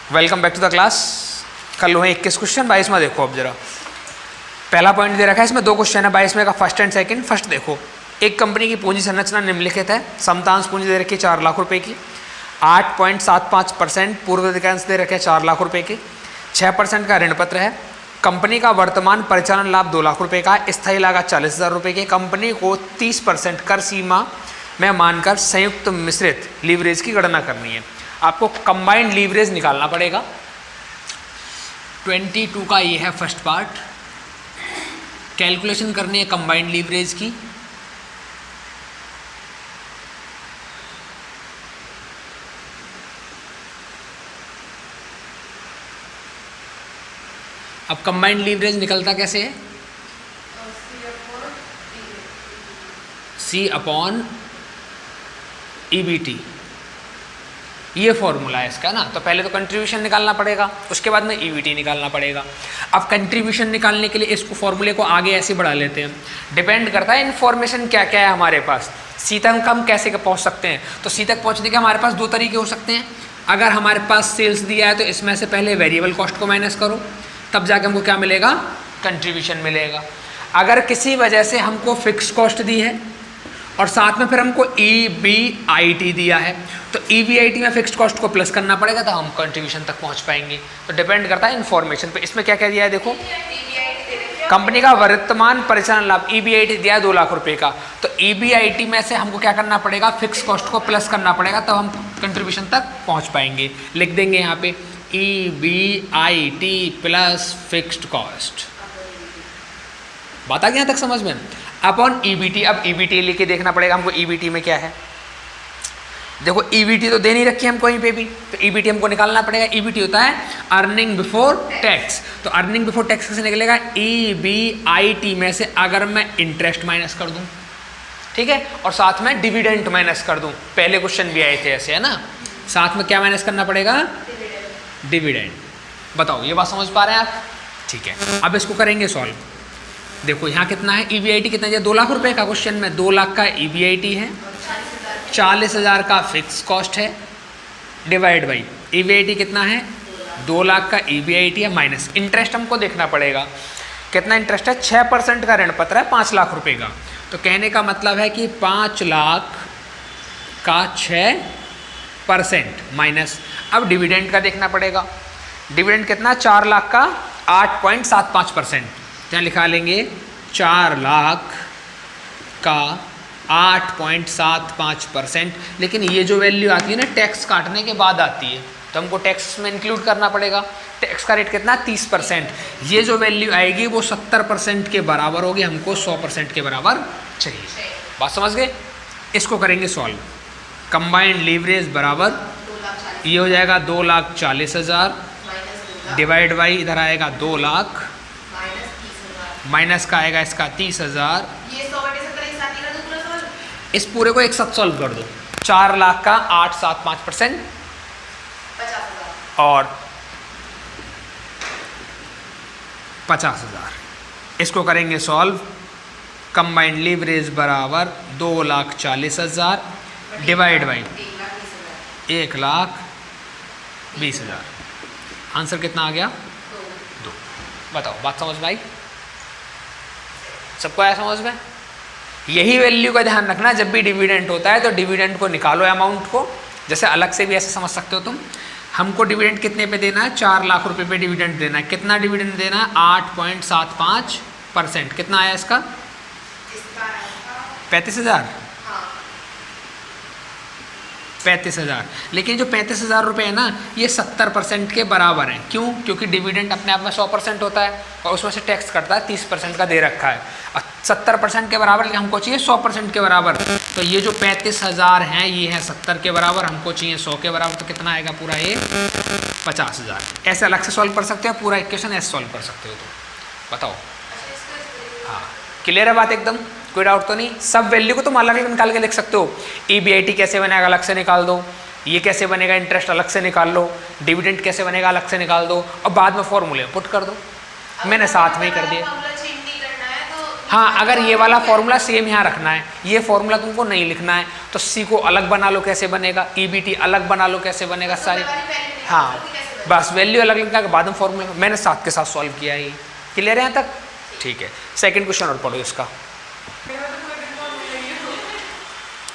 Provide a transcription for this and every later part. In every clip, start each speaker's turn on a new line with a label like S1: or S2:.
S1: Welcome back to the class. कर लो है 21 क्वेश्चन। 22 में देखो, अब जरा पहला पॉइंट दे रखा है, इसमें दो क्वेश्चन है 22 में का, फर्स्ट एंड सेकंड। फर्स्ट देखो, एक कंपनी की पूंजी संरचना निम्नलिखित है। समतांश पूंजी दे रखी है 4 लाख रुपए की, 8.75% पूर्व अधिकांश दे रखे हैं 4 लाख रुपए के, 6% का ऋण पत्र है। कंपनी का वर्तमान परिचालन लाभ 2 लाख रुपए का, स्थायी लागत 40,000 रुपए की। कंपनी को 30% कर सीमा में मानकर संयुक्त मिश्रित लीवरेज की गणना करनी है। आपको कंबाइंड लीवरेज निकालना पड़ेगा। 22 का ये है फर्स्ट पार्ट, कैलकुलेशन करनी है कंबाइंड लीवरेज की। अब कंबाइंड लीवरेज निकलता कैसे है? C अपॉन EBT, ये फॉर्मूला है इसका ना। तो पहले तो कंट्रीब्यूशन निकालना पड़ेगा, उसके बाद में EBT निकालना पड़ेगा। अब कंट्रीब्यूशन निकालने के लिए इसको फॉर्मूले को आगे ऐसे बढ़ा लेते हैं। डिपेंड करता है इन्फॉर्मेशन क्या क्या है हमारे पास, C तक हम कैसे पहुंच सकते हैं। तो C तक पहुंचने के हमारे पास दो तरीके हो सकते हैं। अगर हमारे पास सेल्स दिया है तो इसमें से पहले वेरिएबल कॉस्ट को माइनस करो, तब जाके हमको क्या मिलेगा? कंट्रीब्यूशन मिलेगा। अगर किसी वजह से हमको फिक्स कॉस्ट दी है और साथ में फिर हमको EBIT दिया है, तो EBIT में फिक्स्ड कॉस्ट को प्लस करना पड़ेगा, तो हम कंट्रीब्यूशन तक पहुंच पाएंगे। तो डिपेंड करता है इन्फॉर्मेशन पे। इसमें क्या क्या दिया है देखो, कंपनी का वर्तमान परिचालन लाभ EBIT दिया है 2 लाख रुपए का, तो EBIT में से हमको क्या करना पड़ेगा? फिक्स कॉस्ट को प्लस करना पड़ेगा, तब हम कंट्रीब्यूशन तक पहुंच पाएंगे। लिख देंगे यहाँ पे EBIT प्लस फिक्स्ड कॉस्ट। बात आ गई यहाँ तक समझ में? Upon EBT। अब EBT लेके देखना पड़ेगा हमको EBT में क्या है। देखो EBT तो दे नहीं रखी है हम कहीं पे भी, तो EBT हमको निकालना पड़ेगा। EBT होता है अर्निंग बिफोर टैक्स। तो अर्निंग बिफोर टैक्स कैसे निकलेगा? EBIT में से अगर मैं इंटरेस्ट माइनस कर दूं, ठीक है, और साथ में डिविडेंड माइनस कर दूं, पहले क्वेश्चन भी आए थे ऐसे, है ना। साथ में क्या माइनस करना पड़ेगा? डिविडेंड। बताओ ये बात समझ पा रहे हैं आप? ठीक है, अब इसको करेंगे सॉल्व। देखो यहाँ कितना है, EBIT कितना है? 2 लाख रुपए का क्वेश्चन में 2 लाख का EBIT है, 40,000 का फिक्स कॉस्ट है, डिवाइड बाई EBIT कितना है? 2 लाख का EBIT है, माइनस इंटरेस्ट हमको देखना पड़ेगा। कितना इंटरेस्ट है? 6% का ऋण पत्र है 5 लाख रुपए का। तो कहने का मतलब है कि 5 लाख का 6% माइनस। अब डिविडेंड का देखना पड़ेगा। डिविडेंड कितना? 4 लाख का 8.75%। यहाँ लिखा लेंगे 4 लाख का 8.75%। लेकिन ये जो वैल्यू आती है ना, टैक्स काटने के बाद आती है, तो हमको टैक्स में इंक्लूड करना पड़ेगा। टैक्स का रेट कितना? 30%। ये जो वैल्यू आएगी वो 70% के बराबर होगी, हमको 100% के बराबर चाहिए। बात समझ गए? इसको करेंगे सॉल्व। कंबाइंड लीवरेज बराबर ये हो जाएगा 2,40,000 डिवाइड बाई इधर आएगा 2 लाख, माइनस का आएगा इसका 30,000। इस पूरे को एक साथ सॉल्व कर दो। 4 लाख का 8.75% और 50,000। इसको करेंगे सॉल्व। कंबाइंड लीवरेज बराबर 2,40,000 डिवाइड बाई 1,20,000। आंसर कितना आ गया? 2। बताओ बात समझ में आई? सबको आया समझ में? यही वैल्यू का ध्यान रखना, जब भी डिविडेंड होता है तो डिविडेंड को निकालो अमाउंट को। जैसे अलग से भी ऐसे समझ सकते हो तुम। हमको डिविडेंड कितने पे देना है? 4 लाख रुपए पे डिविडेंड देना है। कितना डिविडेंड देना है? 8.75%। कितना आया इसका? 35,000। 35,000। लेकिन जो 35,000 रुपये है ना, ये 70% के बराबर है। क्यों? क्योंकि डिविडेंड अपने आप में 100% होता है और उसमें से टैक्स कटता है, 30% का दे रखा है। और 70% के बराबर हमको चाहिए 100% के बराबर। तो ये जो 35,000 हैं ये है 70 के बराबर, हमको चाहिए 100 के बराबर। तो कितना आएगा पूरा? ये 50,000। ऐसे अलग से सॉल्व कर सकते हो, पूरा इक्वेशन ऐसे सॉल्व कर सकते हो। तो बताओ, हाँ क्लियर है बात एकदम? कोई डाउट तो नहीं? सब वैल्यू को तुम अलग अलग निकाल के लिख सकते हो। EBIT कैसे बनेगा अलग से निकाल दो, ये कैसे बनेगा इंटरेस्ट अलग से निकाल लो, डिविडेंड कैसे बनेगा अलग से निकाल दो, और बाद में फॉर्मूले पुट कर दो। मैंने साथ में ही कर दिया। हाँ, अगर ये वाला फॉर्मूला सेम यहाँ रखना है, ये फॉर्मूला तुमको नहीं लिखना है, तो C को अलग बना लो कैसे बनेगा, EBT अलग बना लो कैसे बनेगा सारी। हाँ बस वैल्यू अलग अलग के बाद में फॉर्मूला मैंने साथ के साथ सॉल्व किया है। क्लियर है यहाँ तक? ठीक है, सेकंड क्वेश्चन और पढ़ो इसका।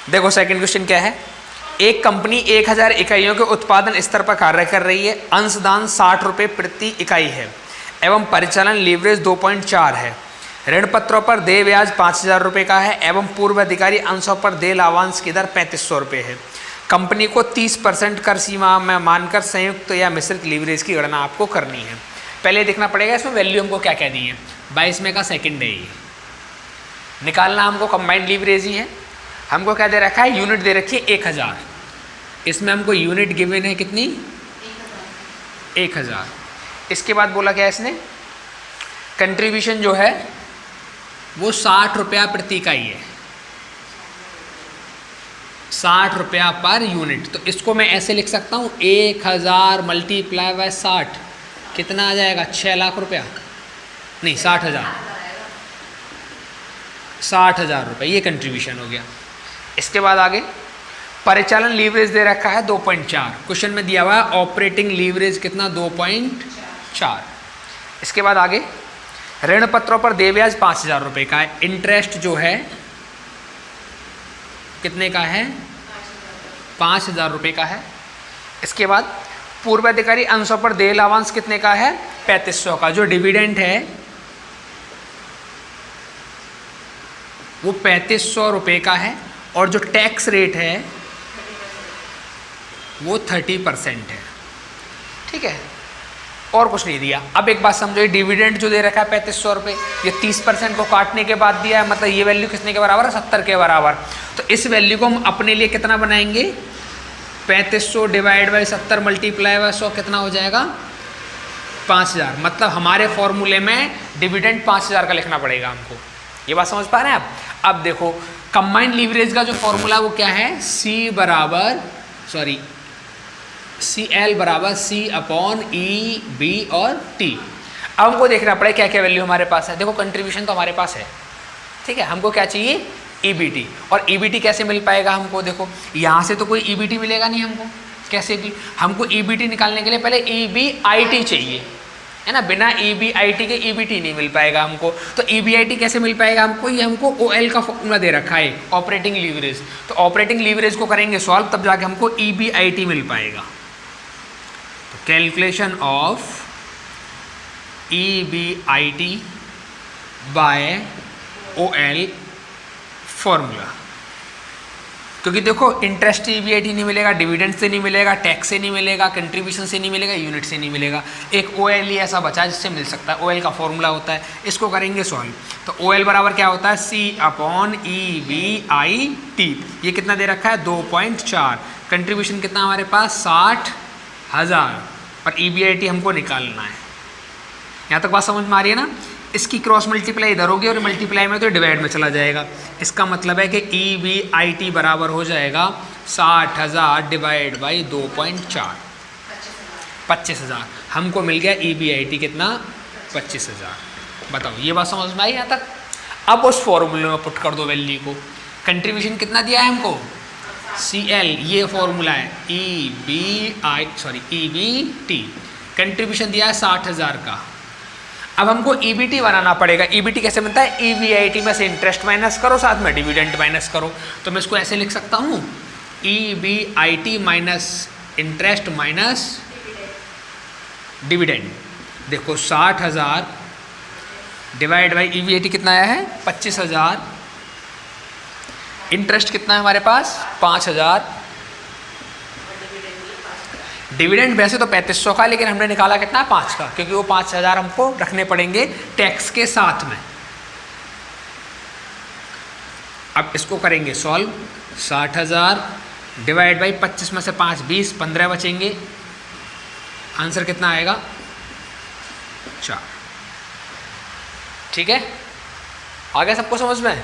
S1: देखो सेकंड क्वेश्चन क्या है। एक कंपनी 1000 इकाइयों के उत्पादन स्तर पर कार्य कर रही है। अंशदान 60 रुपये प्रति इकाई है एवं परिचालन लीवरेज 2.4 है। ऋण पत्रों पर देय ब्याज 5000 रुपये का है एवं पूर्व अधिकारी अंशों पर देय लाभांश की दर 3500 रुपये है। कंपनी को 30% कर सीमा में मानकर संयुक्त या मिश्रित लीवरेज की गणना आपको करनी है। पहले देखना पड़ेगा इसमें वैल्यू हमको क्या क्या दी है। 22 में का सेकंड है ये, निकालना हमको कंबाइंड लीवरेज ही है। हमको क्या दे रखा है, यूनिट दे रखी है 1000। इसमें हमको यूनिट गिवन है कितनी, 1000। इसके बाद बोला क्या इसने, कंट्रीब्यूशन जो है वो 60 रुपया प्रति इकाई है, 60 रुपया पर यूनिट। तो इसको मैं ऐसे लिख सकता हूँ 1000 मल्टीप्लाई बाय 60 कितना आ जाएगा, 6 लाख रुपया, नहीं 60,000, 60,000 रुपये, ये कंट्रीब्यूशन हो गया। इसके बाद आगे परिचालन लीवरेज दे रखा है 2.4। क्वेश्चन में दिया हुआ है ऑपरेटिंग लीवरेज कितना, 2.4। इसके बाद आगे ऋण पत्रों पर देय ब्याज 5000 रुपये का है। इंटरेस्ट जो है कितने का है, 5000 रुपये का है। इसके बाद पूर्वाधिकारी अंशों पर देय लाभांश कितने का है, 3500 का। जो डिविडेंड है वो 3500 रुपये का है और जो टैक्स रेट है वो 30% है। ठीक है, और कुछ नहीं दिया। अब एक बात समझो, डिविडेंड जो दे रखा है 3500 रुपये, ये 30% को काटने के बाद दिया है, मतलब ये वैल्यू कितने के बराबर है, 70 के बराबर। तो इस वैल्यू को हम अपने लिए कितना बनाएंगे, 3500 डिवाइड बाई 70 मल्टीप्लाई बाई 100 कितना हो जाएगा, 5000। मतलब हमारे फॉर्मूले में डिविडेंड 5000 का लिखना पड़ेगा हमको। ये बात समझ पा रहे हैं आप? अब देखो कंबाइंड लीवरेज का जो फॉर्मूला वो क्या है, CL बराबर C/E/B और T। अब हमको देखना पड़ेगा क्या क्या वैल्यू हमारे पास है। देखो कंट्रीब्यूशन तो हमारे पास है, ठीक है, हमको क्या चाहिए, EBT। और EBT कैसे मिल पाएगा हमको, देखो यहाँ से तो कोई EBT मिलेगा नहीं हमको, कैसे भी हमको EBT निकालने के लिए पहले EBIT चाहिए, है ना। बिना EBIT के EBT नहीं मिल पाएगा हमको। तो EBIT कैसे मिल पाएगा हमको, ये हमको OL का फॉर्मूला दे रखा है, ऑपरेटिंग लीवरेज। तो ऑपरेटिंग लीवरेज को करेंगे सॉल्व, तब जाके हमको EBIT मिल पाएगा। तो calculation of EBIT by OL formula, क्योंकि देखो इंटरेस्ट EBIT नहीं मिलेगा, डिविडेंड से नहीं मिलेगा, टैक्स से नहीं मिलेगा, कंट्रीब्यूशन से नहीं मिलेगा, यूनिट से नहीं मिलेगा। एक OL ही ऐसा बचा जिससे मिल सकता है, OL का फॉर्मूला होता है। इसको करेंगे सॉल्व, तो OL बराबर क्या होता है, C/EBIT। ये कितना दे रखा है, 2.4। कंट्रीब्यूशन कितना हमारे पास, 60,000 और EBIT हमको निकालना है। यहाँ तक बात समझ में आ रही है ना। इसकी क्रॉस मल्टीप्लाई इधर होगी और मल्टीप्लाई में तो डिवाइड में चला जाएगा। इसका मतलब है कि EBIT बराबर हो जाएगा 60,000 डिवाइड बाई 2.4, 25,000। हमको मिल गया EBIT कितना, 25,000। बताओ ये बात समझ में आई यहाँ तक। अब उस फॉर्मूले में पुट कर दो वैल्यू को। कंट्रीब्यूशन कितना दिया है हमको, CL, ये फॉर्मूला है, EBT। कंट्रीब्यूशन दिया है 60,000 का। अब हमको EBT बनाना पड़ेगा। EBT कैसे बनता है, EBIT में से इंटरेस्ट माइनस करो, साथ में डिविडेंड माइनस करो। तो मैं इसको ऐसे लिख सकता हूँ, EBIT minus interest minus dividend. देखो 60,000 डिवाइड बाई EBIT कितना आया है, 25,000। इंटरेस्ट कितना है हमारे पास, 5,000। डिविडेंड वैसे तो 3500 का, लेकिन हमने निकाला कितना, 5 का, क्योंकि वो 5,000 हमको रखने पड़ेंगे टैक्स के साथ में। अब इसको करेंगे सॉल्व, 60,000 डिवाइड बाई 25 में से 5 20, 15 बचेंगे। आंसर कितना आएगा, 4। ठीक है, आ गया सबको समझ में।